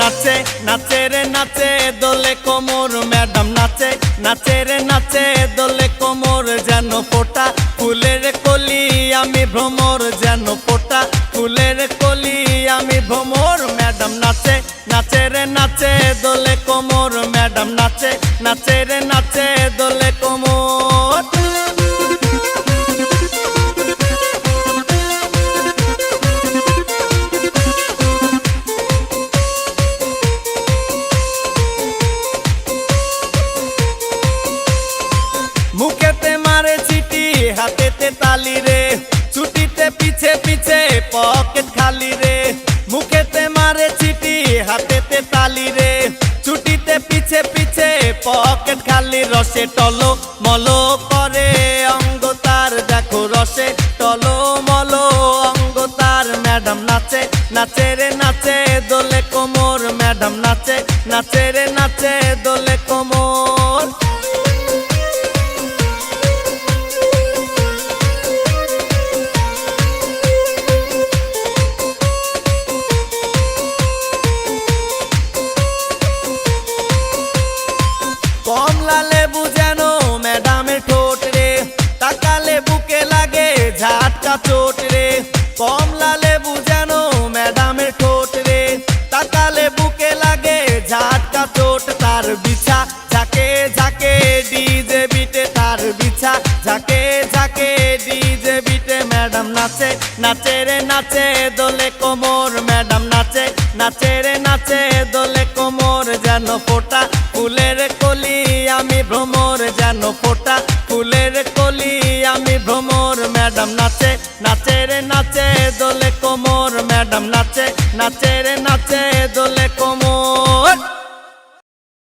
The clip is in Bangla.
নাচে নাচে রে নাচে দোলে কোমর ম্যাডাম নাচে নাচে রে নাচে দোলে কোমর যেন ফোটা ফুলের কলি আমি ভ্রমর যেন ফোটা ফুলের কলি আমি ভ্রমর ম্যাডাম নাচে নাচে রে নাচে দোলে কোমর ম্যাডাম নাচে নাচে রে নাচে দোলে কোমর। মুখেতে মারে চিঠি হাতেতে তালি রে ছুটিতে পিছে পিছে পকেট খালি রে মুখেতে মারে চিঠি হাতেতে তালি রে ছুটিতে পিছে পিছে পকেট খালি রসে টলো মলো করে অঙ্গ তার দেখো রসে টলো মলো অঙ্গ তার ম্যাডাম নাচে নাচে রে নাচে দোলে কোমর ম্যাডাম নাচে নাচে রে নাচে দোলে কোমর। কমলা লেবু যেন ম্যাডামের ঠোঁট রে তাকালে বুকে লাগে ঝাটকা চোট রে কমলা লেবু যেন ম্যাডামের ঠোঁট রে তাকালে বুকে লাগে ঝাটকা চোট তার বিছা ঝাঁকে ঝাঁকে ডিজে বিটে তার বিছা ঝাঁকে ঝাঁকে ডিজে বিটে ম্যাডাম নাচে নাচে রে নাচে দোলে কোমর ম্যাডাম নাচে নাচে রে নাচে দোলে কোমর যেন ফোটা ফুলের কলি আমি ভ্রমর যেন ফোটা ফুলের কলি আমি ভ্রমর ম্যাডাম নাচে নাচে রে নাচে দোলে কোমর ম্যাডাম নাচে নাচে রে নাচে দোলে কোমর।